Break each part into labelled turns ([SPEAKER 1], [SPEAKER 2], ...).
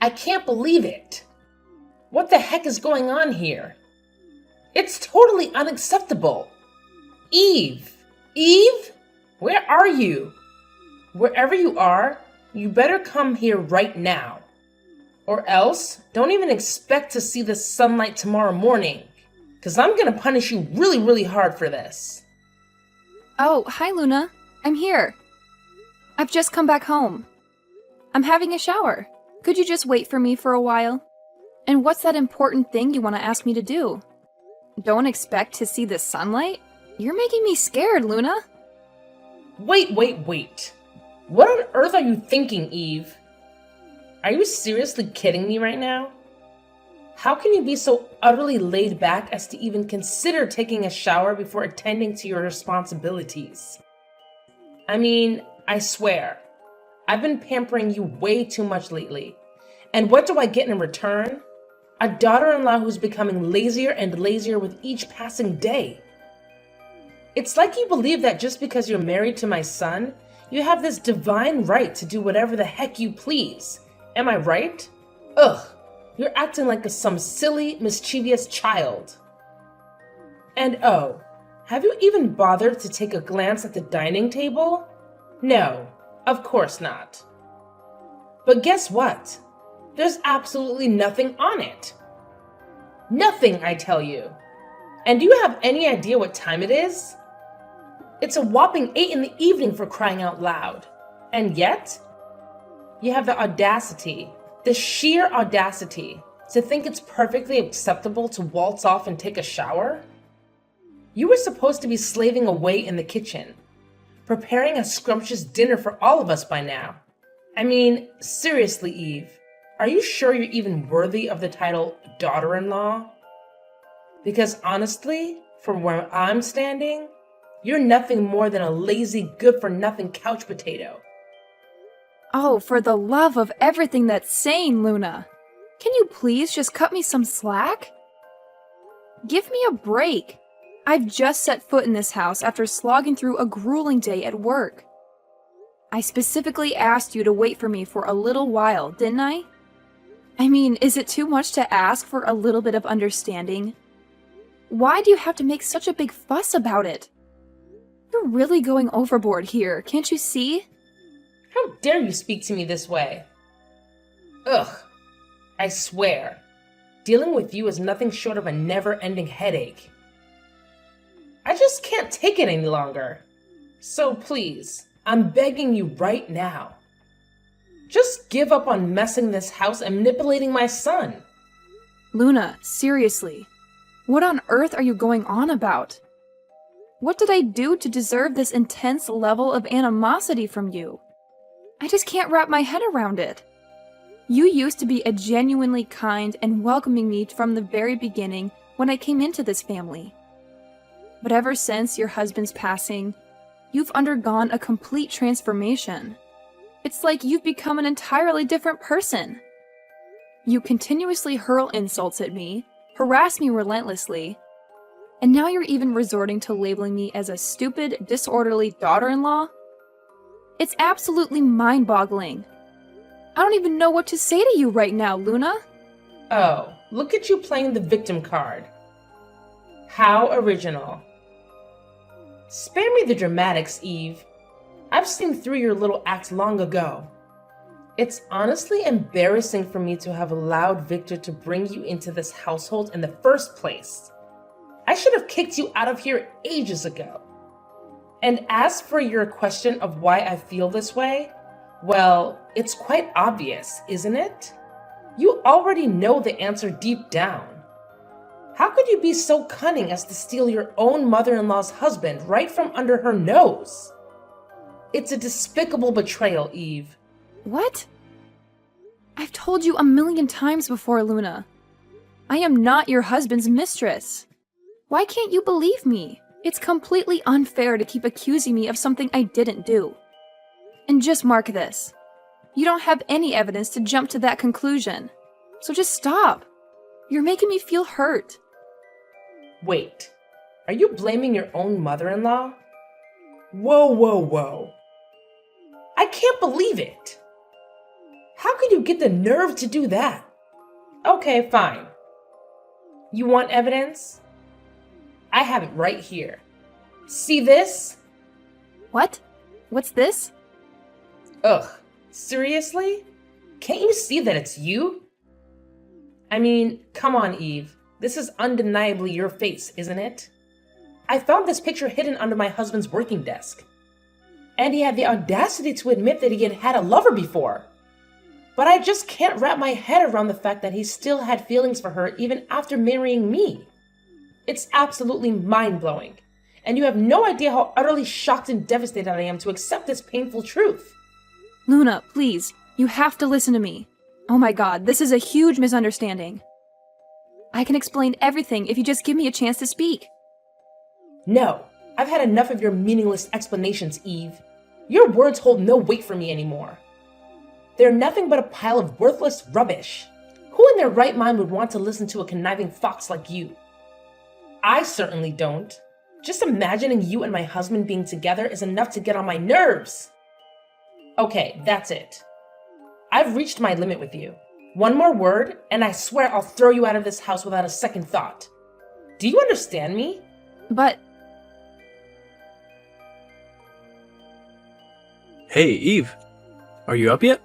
[SPEAKER 1] I can't believe it. What the heck is going on here? It's totally unacceptable. Eve! Eve? Where are you? Wherever you are, you better come here right now. Or else, don't even expect to see the sunlight tomorrow morning, because I'm gonna punish you really, really hard for this.
[SPEAKER 2] Oh, hi Luna. I'm here. I've just come back home. I'm having a shower. Could you just wait for me for a while? And what's that important thing you want to ask me to do? Don't expect to see the sunlight? You're making me scared, Luna.
[SPEAKER 1] Wait. What on earth are you thinking, Eve? Are you seriously kidding me right now? How can you be so utterly laid back as to even consider taking a shower before attending to your responsibilities? I mean, I swear, I've been pampering you way too much lately. And what do I get in return? A daughter-in-law who's becoming lazier and lazier with each passing day. It's like you believe that just because you're married to my son, you have this divine right to do whatever the heck you please. Am I right? Ugh, you're acting like some silly, mischievous child. And oh, have you even bothered to take a glance at the dining table? No, of course not. But guess what? There's absolutely nothing on it. Nothing, I tell you. And do you have any idea what time it is? It's a whopping 8 in the evening, for crying out loud. And yet, you have the audacity, the sheer audacity, to think it's perfectly acceptable to waltz off and take a shower? You were supposed to be slaving away in the kitchen, preparing a scrumptious dinner for all of us by now. I mean, seriously, Eve, are you sure you're even worthy of the title daughter-in-law? Because honestly, from where I'm standing, you're nothing more than a lazy, good-for-nothing couch potato.
[SPEAKER 2] Oh, for the love of everything that's sane, Luna. Can you please just cut me some slack? Give me a break. I've just set foot in this house after slogging through a grueling day at work. I specifically asked you to wait for me for a little while, didn't I? I mean, is it too much to ask for a little bit of understanding? Why do you have to make such a big fuss about it? You're really going overboard here, can't you see?
[SPEAKER 1] How dare you speak to me this way? Ugh, I swear, dealing with you is nothing short of a never-ending headache. I just can't take it any longer. So please, I'm begging you right now. Just give up on messing this house and manipulating my son.
[SPEAKER 2] Luna, seriously, what on earth are you going on about? What did I do to deserve this intense level of animosity from you? I just can't wrap my head around it. You used to be a genuinely kind and welcoming me from the very beginning when I came into this family. But ever since your husband's passing, you've undergone a complete transformation. It's like you've become an entirely different person. You continuously hurl insults at me, harass me relentlessly, and now you're even resorting to labeling me as a stupid, disorderly daughter-in-law? It's absolutely mind-boggling. I don't even know what to say to you right now, Luna.
[SPEAKER 1] Oh, look at you playing the victim card. How original. Spare me the dramatics, Eve. I've seen through your little act long ago. It's honestly embarrassing for me to have allowed Victor to bring you into this household in the first place. I should have kicked you out of here ages ago. And as for your question of why I feel this way, well, it's quite obvious, isn't it? You already know the answer deep down. How could you be so cunning as to steal your own mother-in-law's husband right from under her nose? It's a despicable betrayal, Eve.
[SPEAKER 2] What? I've told you a million times before, Luna. I am not your husband's mistress. Why can't you believe me? It's completely unfair to keep accusing me of something I didn't do. And just mark this. You don't have any evidence to jump to that conclusion. So just stop. You're making me feel hurt.
[SPEAKER 1] Wait, are you blaming your own mother-in-law? Whoa. I can't believe it. How could you get the nerve to do that? Okay, fine. You want evidence? I have it right here. See this?
[SPEAKER 2] What? What's this?
[SPEAKER 1] Ugh, seriously? Can't you see that it's you? I mean, come on, Eve. This is undeniably your face, isn't it? I found this picture hidden under my husband's working desk. And he had the audacity to admit that he had had a lover before. But I just can't wrap my head around the fact that he still had feelings for her even after marrying me. It's absolutely mind-blowing. And you have no idea how utterly shocked and devastated I am to accept this painful truth.
[SPEAKER 2] Luna, please, you have to listen to me. Oh my god, this is a huge misunderstanding. I can explain everything if you just give me a chance to speak.
[SPEAKER 1] No, I've had enough of your meaningless explanations, Eve. Your words hold no weight for me anymore. They're nothing but a pile of worthless rubbish. Who in their right mind would want to listen to a conniving fox like you? I certainly don't. Just imagining you and my husband being together is enough to get on my nerves. Okay, that's it. I've reached my limit with you. One more word, and I swear I'll throw you out of this house without a second thought. Do you understand me?
[SPEAKER 2] But...
[SPEAKER 3] Hey, Eve. Are you up yet?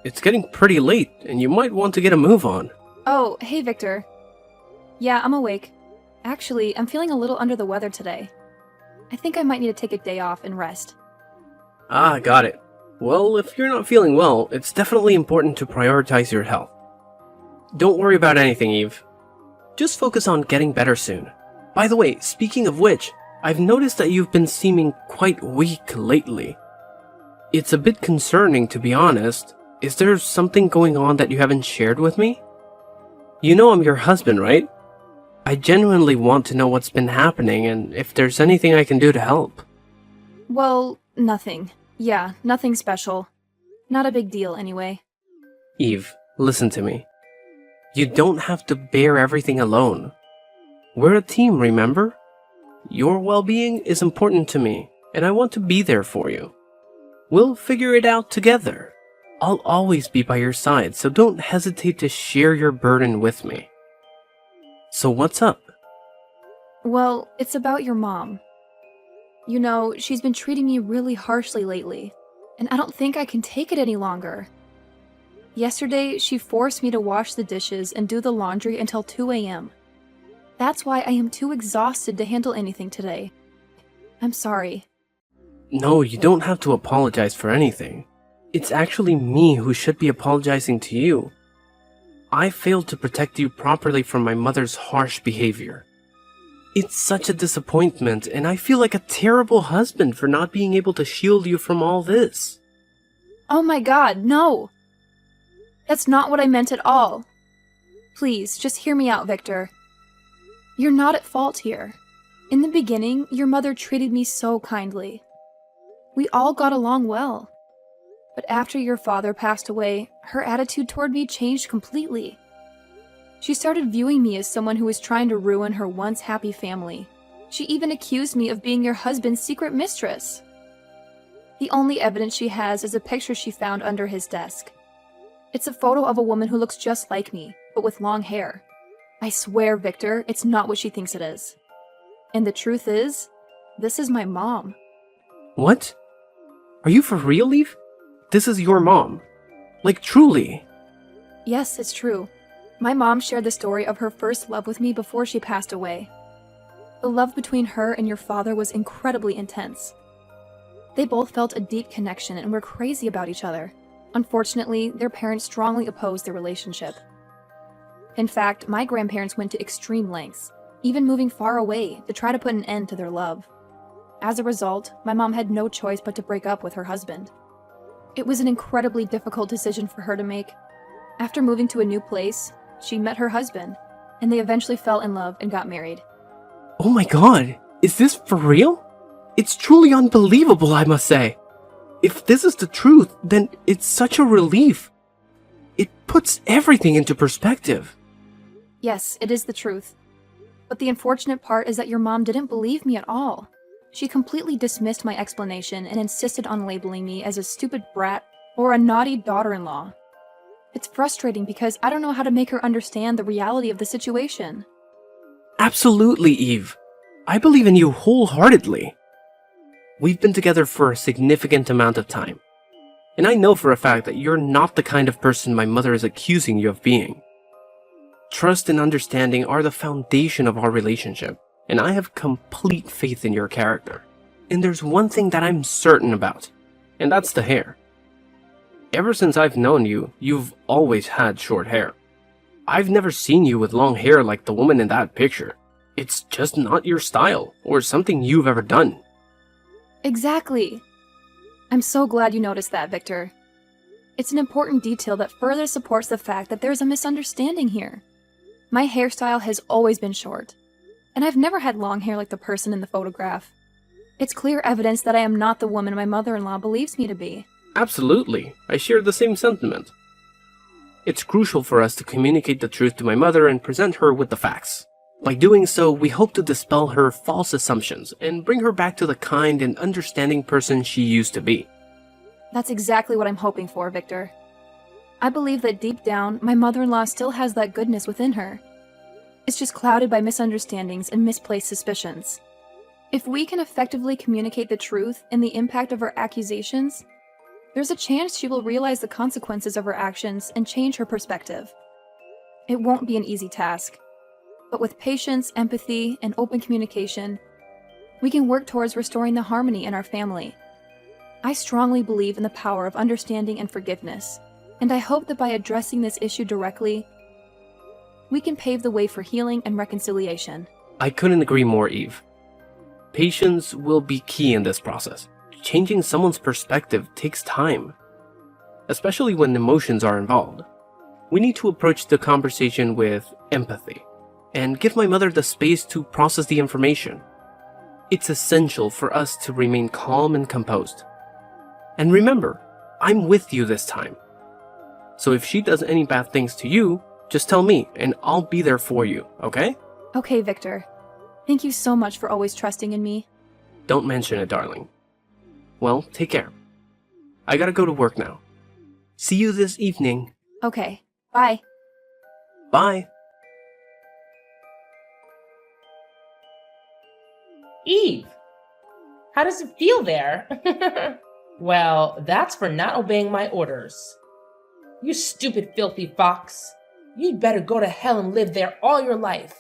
[SPEAKER 3] It's getting pretty late, and you might want to get a move on.
[SPEAKER 2] Oh, hey Victor. Yeah, I'm awake. Actually, I'm feeling a little under the weather today. I think I might need to take a day off and rest.
[SPEAKER 3] Ah, got it. Well, if you're not feeling well, it's definitely important to prioritize your health. Don't worry about anything, Eve. Just focus on getting better soon. By the way, speaking of which, I've noticed that you've been seeming quite weak lately. It's a bit concerning, to be honest. Is there something going on that you haven't shared with me? You know I'm your husband, right? I genuinely want to know what's been happening and if there's anything I can do to help.
[SPEAKER 2] Well, nothing. Yeah, nothing special. Not a big deal, anyway.
[SPEAKER 3] Eve, listen to me. You don't have to bear everything alone. We're a team, remember? Your well-being is important to me, and I want to be there for you. We'll figure it out together. I'll always be by your side, so don't hesitate to share your burden with me. So what's up?
[SPEAKER 2] Well, it's about your mom. You know, she's been treating me really harshly lately, and I don't think I can take it any longer. Yesterday, she forced me to wash the dishes and do the laundry until 2 a.m. That's why I am too exhausted to handle anything today. I'm sorry.
[SPEAKER 3] No, you don't have to apologize for anything. It's actually me who should be apologizing to you. I failed to protect you properly from my mother's harsh behavior. It's such a disappointment, and I feel like a terrible husband for not being able to shield you from all this.
[SPEAKER 2] Oh my god, no! That's not what I meant at all. Please, just hear me out, Victor. You're not at fault here. In the beginning, your mother treated me so kindly. We all got along well. But after your father passed away, her attitude toward me changed completely. She started viewing me as someone who was trying to ruin her once happy family. She even accused me of being your husband's secret mistress. The only evidence she has is a picture she found under his desk. It's a photo of a woman who looks just like me, but with long hair. I swear, Victor, it's not what she thinks it is. And the truth is, this is my mom.
[SPEAKER 3] What? Are you for real, Eve? This is your mom. Like, truly.
[SPEAKER 2] Yes, it's true. My mom shared the story of her first love with me before she passed away. The love between her and your father was incredibly intense. They both felt a deep connection and were crazy about each other. Unfortunately, their parents strongly opposed their relationship. In fact, my grandparents went to extreme lengths, even moving far away to try to put an end to their love. As a result, my mom had no choice but to break up with her husband. It was an incredibly difficult decision for her to make. After moving to a new place, she met her husband, and they eventually fell in love and got married.
[SPEAKER 3] Oh my god, is this for real? It's truly unbelievable, I must say. If this is the truth, then it's such a relief. It puts everything into perspective.
[SPEAKER 2] Yes, it is the truth. But the unfortunate part is that your mom didn't believe me at all. She completely dismissed my explanation and insisted on labeling me as a stupid brat or a naughty daughter-in-law. It's frustrating because I don't know how to make her understand the reality of the situation.
[SPEAKER 3] Absolutely, Eve. I believe in you wholeheartedly. We've been together for a significant amount of time, and I know for a fact that you're not the kind of person my mother is accusing you of being. Trust and understanding are the foundation of our relationship, and I have complete faith in your character. And there's one thing that I'm certain about, and that's the hair. Ever since I've known you, you've always had short hair. I've never seen you with long hair like the woman in that picture. It's just not your style, or something you've ever done.
[SPEAKER 2] Exactly. I'm so glad you noticed that, Victor. It's an important detail that further supports the fact that there's a misunderstanding here. My hairstyle has always been short, and I've never had long hair like the person in the photograph. It's clear evidence that I am not the woman my mother-in-law believes me to be.
[SPEAKER 3] Absolutely, I share the same sentiment. It's crucial for us to communicate the truth to my mother and present her with the facts. By doing so, we hope to dispel her false assumptions and bring her back to the kind and understanding person she used to be.
[SPEAKER 2] That's exactly what I'm hoping for, Victor. I believe that deep down, my mother-in-law still has that goodness within her. It's just clouded by misunderstandings and misplaced suspicions. If we can effectively communicate the truth and the impact of her accusations, there's a chance she will realize the consequences of her actions and change her perspective. It won't be an easy task, but with patience, empathy, and open communication, we can work towards restoring the harmony in our family. I strongly believe in the power of understanding and forgiveness, and I hope that by addressing this issue directly, we can pave the way for healing and reconciliation.
[SPEAKER 3] I couldn't agree more, Eve. Patience will be key in this process. Changing someone's perspective takes time, especially when emotions are involved. We need to approach the conversation with empathy and give my mother the space to process the information. It's essential for us to remain calm and composed. And remember, I'm with you this time. So if she does any bad things to you, just tell me and I'll be there for you, okay?
[SPEAKER 2] Okay, Victor. Thank you so much for always trusting in me.
[SPEAKER 3] Don't mention it, darling. Well, take care. I gotta go to work now. See you this evening.
[SPEAKER 2] Okay, bye.
[SPEAKER 3] Bye.
[SPEAKER 1] Eve, how does it feel there? Well, that's for not obeying my orders. You stupid, filthy fox. You'd better go to hell and live there all your life.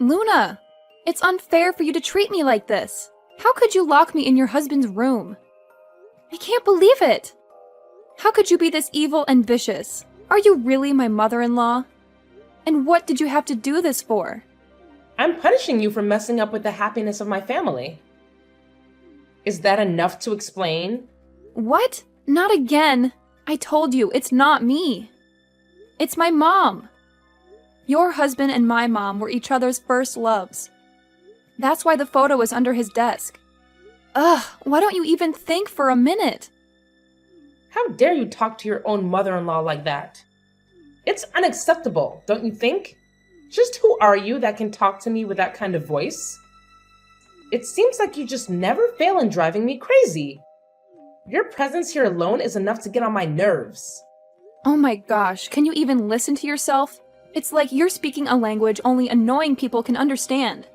[SPEAKER 2] Luna, it's unfair for you to treat me like this. How could you lock me in your husband's room? I can't believe it. How could you be this evil and vicious? Are you really my mother-in-law? And what did you have to do this for?
[SPEAKER 1] I'm punishing you for messing up with the happiness of my family. Is that enough to explain?
[SPEAKER 2] What? Not again. I told you, it's not me. It's my mom. Your husband and my mom were each other's first loves. That's why the photo is under his desk. Ugh, why don't you even think for a minute?
[SPEAKER 1] How dare you talk to your own mother-in-law like that? It's unacceptable, don't you think? Just who are you that can talk to me with that kind of voice? It seems like you just never fail in driving me crazy. Your presence here alone is enough to get on my nerves.
[SPEAKER 2] Oh my gosh, can you even listen to yourself? It's like you're speaking a language only annoying people can understand.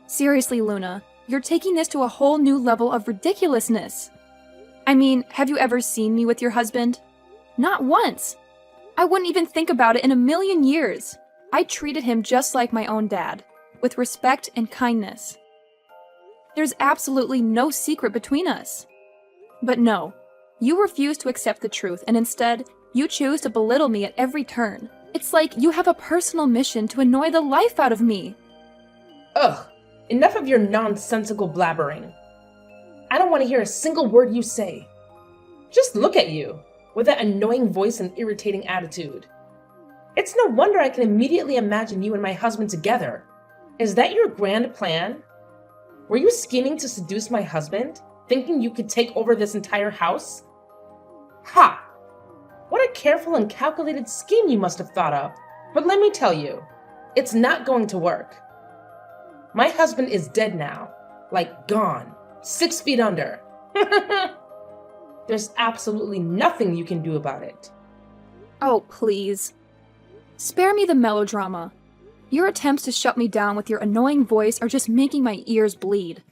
[SPEAKER 2] Seriously, Luna, you're taking this to a whole new level of ridiculousness. I mean, have you ever seen me with your husband? Not once. I wouldn't even think about it in a million years. I treated him just like my own dad, with respect and kindness. There's absolutely no secret between us. But no, you refuse to accept the truth, and instead, you choose to belittle me at every turn. It's like you have a personal mission to annoy the life out of me.
[SPEAKER 1] Ugh, enough of your nonsensical blabbering. I don't want to hear a single word you say. Just look at you, with that annoying voice and irritating attitude. It's no wonder I can immediately imagine you and my husband together. Is that your grand plan? Were you scheming to seduce my husband, thinking you could take over this entire house? Ha! What a careful and calculated scheme you must have thought of. But let me tell you, it's not going to work. My husband is dead now, like gone, 6 feet under. There's absolutely nothing you can do about it.
[SPEAKER 2] Oh, please. Spare me the melodrama. Your attempts to shut me down with your annoying voice are just making my ears bleed.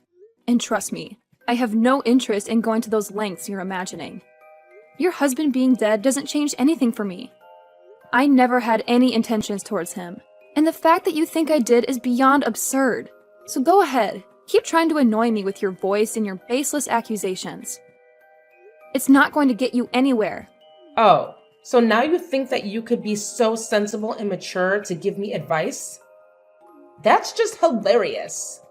[SPEAKER 2] And trust me, I have no interest in going to those lengths you're imagining. Your husband being dead doesn't change anything for me. I never had any intentions towards him, and the fact that you think I did is beyond absurd. So go ahead, keep trying to annoy me with your voice and your baseless accusations. It's not going to get you anywhere.
[SPEAKER 1] Oh, so now you think that you could be so sensible and mature to give me advice? That's just hilarious.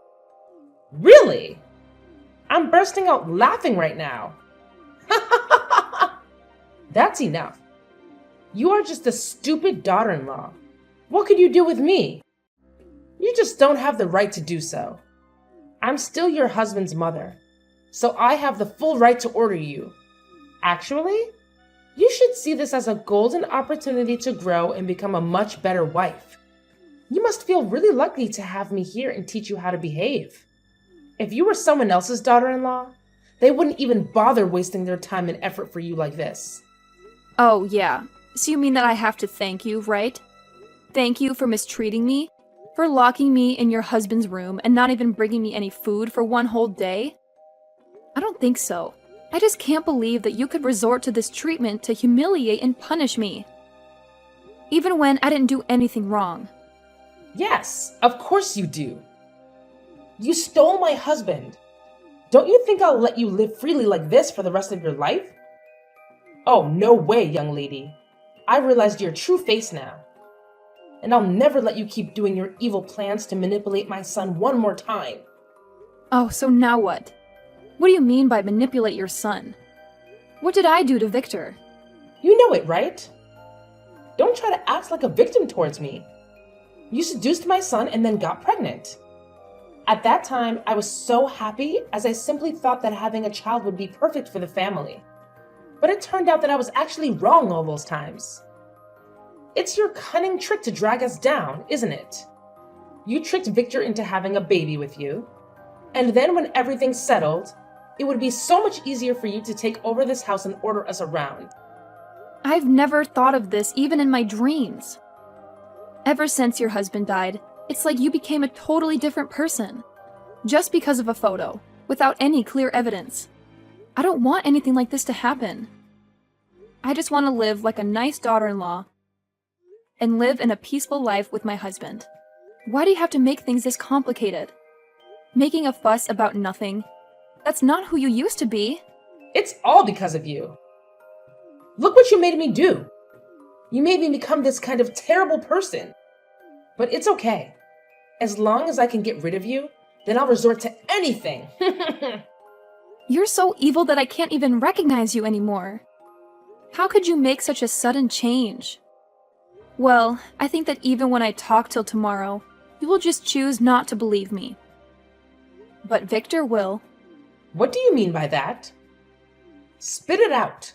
[SPEAKER 1] Really? I'm bursting out laughing right now. That's enough. You are just a stupid daughter-in-law. What could you do with me? You just don't have the right to do so. I'm still your husband's mother, so I have the full right to order you. Actually, you should see this as a golden opportunity to grow and become a much better wife. You must feel really lucky to have me here and teach you how to behave. If you were someone else's daughter-in-law, they wouldn't even bother wasting their time and effort for you like this.
[SPEAKER 2] Oh, yeah. So you mean that I have to thank you, right? Thank you for mistreating me? For locking me in your husband's room and not even bringing me any food for one whole day? I don't think so. I just can't believe that you could resort to this treatment to humiliate and punish me. Even when I didn't do anything wrong.
[SPEAKER 1] Yes, of course you do. You stole my husband. Don't you think I'll let you live freely like this for the rest of your life? Oh, no way, young lady. I realized your true face now. And I'll never let you keep doing your evil plans to manipulate my son one more time.
[SPEAKER 2] Oh, so now what? What do you mean by manipulate your son? What did I do to Victor?
[SPEAKER 1] You know it, right? Don't try to act like a victim towards me. You seduced my son and then got pregnant. At that time, I was so happy as I simply thought that having a child would be perfect for the family. But it turned out that I was actually wrong all those times. It's your cunning trick to drag us down, isn't it? You tricked Victor into having a baby with you, and then when everything's settled, it would be so much easier for you to take over this house and order us around.
[SPEAKER 2] I've never thought of this even in my dreams. Ever since your husband died, it's like you became a totally different person. Just because of a photo, without any clear evidence. I don't want anything like this to happen. I just want to live like a nice daughter-in-law and live in a peaceful life with my husband. Why do you have to make things this complicated? Making a fuss about nothing. That's not who you used to be.
[SPEAKER 1] It's all because of you. Look what you made me do. You made me become this kind of terrible person. But it's okay. As long as I can get rid of you, then I'll resort to anything.
[SPEAKER 2] You're so evil that I can't even recognize you anymore. How could you make such a sudden change? Well, I think that even when I talk till tomorrow, you will just choose not to believe me. But Victor will.
[SPEAKER 1] What do you mean by that? Spit it out.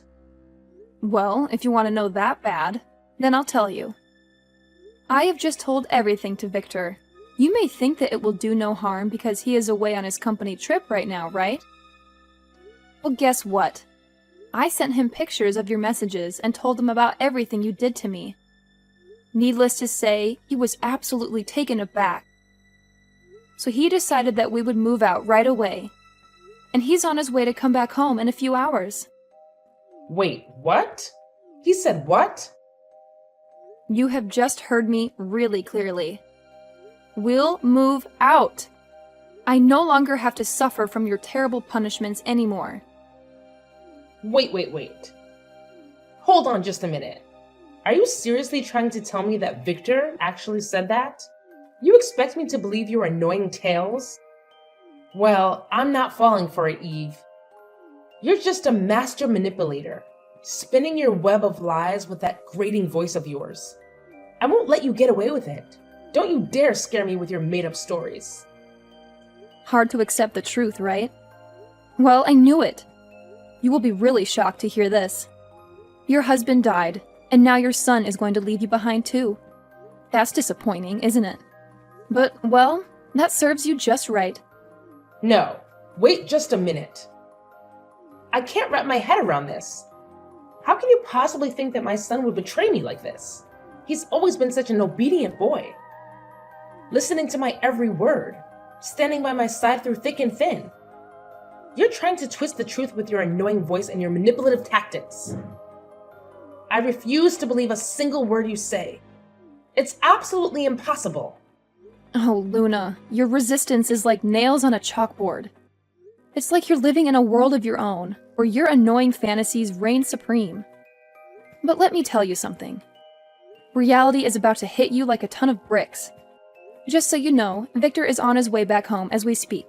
[SPEAKER 2] Well, if you want to know that bad, then I'll tell you. I have just told everything to Victor. You may think that it will do no harm because he is away on his company trip right now, right? Well, guess what? I sent him pictures of your messages and told him about everything you did to me. Needless to say, he was absolutely taken aback. So he decided that we would move out right away. And he's on his way to come back home in a few hours.
[SPEAKER 1] Wait, what? He said what?
[SPEAKER 2] You have just heard me really clearly. We'll move out. I no longer have to suffer from your terrible punishments anymore.
[SPEAKER 1] Wait. Hold on just a minute. Are you seriously trying to tell me that Victor actually said that? You expect me to believe your annoying tales? Well, I'm not falling for it, Eve. You're just a master manipulator, spinning your web of lies with that grating voice of yours. I won't let you get away with it. Don't you dare scare me with your made-up stories.
[SPEAKER 2] Hard to accept the truth, right? Well, I knew it. You will be really shocked to hear this. Your husband died, and now your son is going to leave you behind too. That's disappointing, isn't it? But, well, that serves you just right.
[SPEAKER 1] No, wait just a minute. I can't wrap my head around this. How can you possibly think that my son would betray me like this? He's always been such an obedient boy, listening to my every word, standing by my side through thick and thin. You're trying to twist the truth with your annoying voice and your manipulative tactics. I refuse to believe a single word you say. It's absolutely impossible.
[SPEAKER 2] Oh, Luna, your resistance is like nails on a chalkboard. It's like you're living in a world of your own, where your annoying fantasies reign supreme. But let me tell you something. Reality is about to hit you like a ton of bricks. Just so you know, Victor is on his way back home as we speak.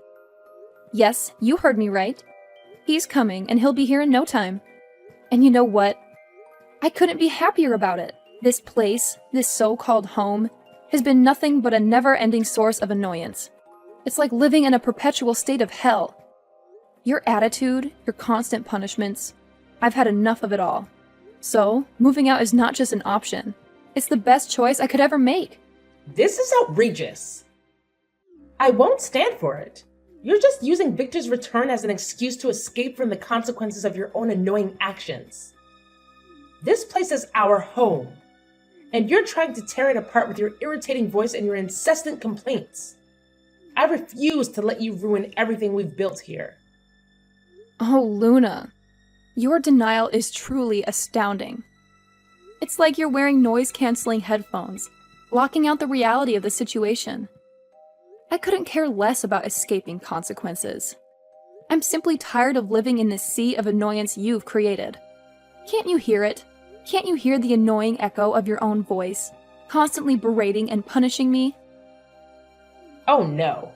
[SPEAKER 2] Yes, you heard me right. He's coming, and he'll be here in no time. And you know what? I couldn't be happier about it. This place, this so-called home, has been nothing but a never-ending source of annoyance. It's like living in a perpetual state of hell. Your attitude, your constant punishments, I've had enough of it all. So, moving out is not just an option. It's the best choice I could ever make.
[SPEAKER 1] This is outrageous. I won't stand for it. You're just using Victor's return as an excuse to escape from the consequences of your own annoying actions. This place is our home, and you're trying to tear it apart with your irritating voice and your incessant complaints. I refuse to let you ruin everything we've built here.
[SPEAKER 2] Oh, Luna. Your denial is truly astounding. It's like you're wearing noise-canceling headphones, blocking out the reality of the situation. I couldn't care less about escaping consequences. I'm simply tired of living in this sea of annoyance you've created. Can't you hear it? Can't you hear the annoying echo of your own voice, constantly berating and punishing me?
[SPEAKER 1] Oh no.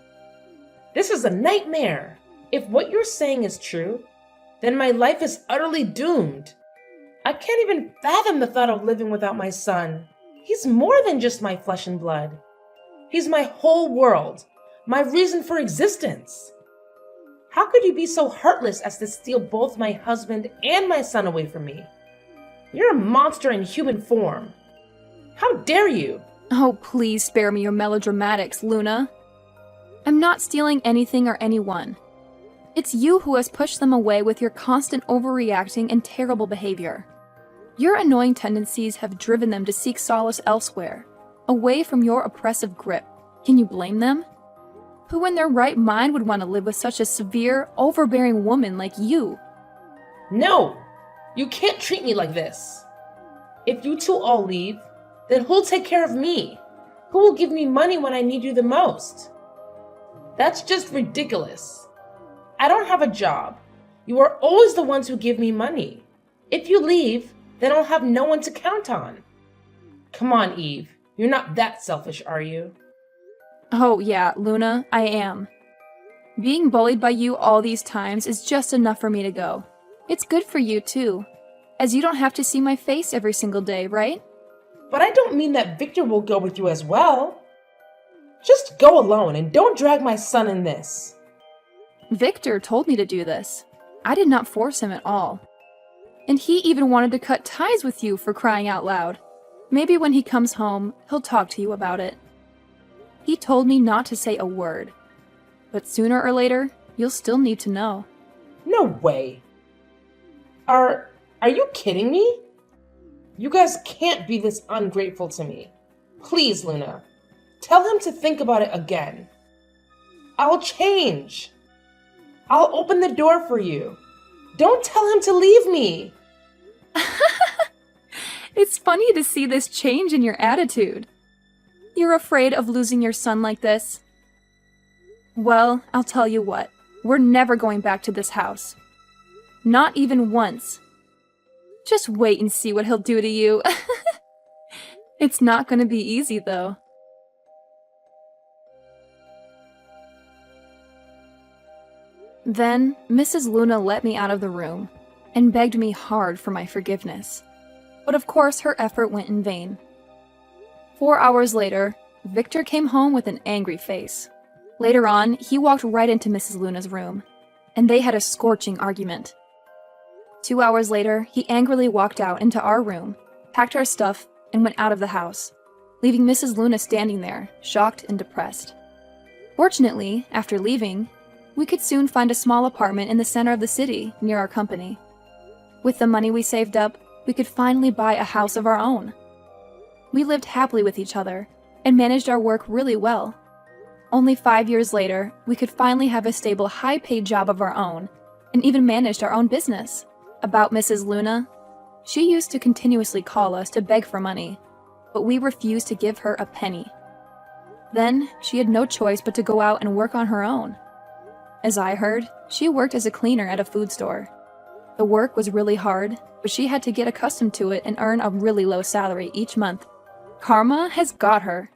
[SPEAKER 1] This is a nightmare. If what you're saying is true, then my life is utterly doomed. I can't even fathom the thought of living without my son. He's more than just my flesh and blood. He's my whole world, my reason for existence. How could you be so heartless as to steal both my husband and my son away from me? You're a monster in human form. How dare you?
[SPEAKER 2] Oh, please spare me your melodramatics, Luna. I'm not stealing anything or anyone. It's you who has pushed them away with your constant overreacting and terrible behavior. Your annoying tendencies have driven them to seek solace elsewhere, away from your oppressive grip. Can you blame them? Who in their right mind would want to live with such a severe, overbearing woman like you?
[SPEAKER 1] No, you can't treat me like this. If you two all leave, then who'll take care of me? Who will give me money when I need you the most? That's just ridiculous. I don't have a job. You are always the ones who give me money. If you leave, then I'll have no one to count on. Come on, Eve. You're not that selfish, are you?
[SPEAKER 2] Oh yeah, Luna, I am. Being bullied by you all these times is just enough for me to go. It's good for you too, as you don't have to see my face every single day, right?
[SPEAKER 1] But I don't mean that Victor will go with you as well. Just go alone and don't drag my son in this.
[SPEAKER 2] Victor told me to do this. I did not force him at all. And he even wanted to cut ties with you, for crying out loud. Maybe when he comes home, he'll talk to you about it. He told me not to say a word. But sooner or later, you'll still need to know.
[SPEAKER 1] No way. Are you kidding me? You guys can't be this ungrateful to me. Please, Luna, tell him to think about it again. I'll change. I'll open the door for you. Don't tell him to leave me.
[SPEAKER 2] It's funny to see this change in your attitude. You're afraid of losing your son like this? Well, I'll tell you what. We're never going back to this house. Not even once. Just wait and see what he'll do to you. It's not going to be easy, though. Then, Mrs. Luna let me out of the room and begged me hard for my forgiveness. But of course, her effort went in vain. 4 hours later, Victor came home with an angry face. Later on, he walked right into Mrs. Luna's room, and they had a scorching argument. 2 hours later, he angrily walked out into our room, packed our stuff, and went out of the house, leaving Mrs. Luna standing there, shocked and depressed. Fortunately, after leaving, we could soon find a small apartment in the center of the city, near our company. With the money we saved up, we could finally buy a house of our own. We lived happily with each other and managed our work really well. Only 5 years later, we could finally have a stable, high-paid job of our own and even managed our own business. About Mrs. Luna, she used to continuously call us to beg for money, but we refused to give her a penny. Then, she had no choice but to go out and work on her own. As I heard, she worked as a cleaner at a food store. The work was really hard, but she had to get accustomed to it and earn a really low salary each month. Karma has got her.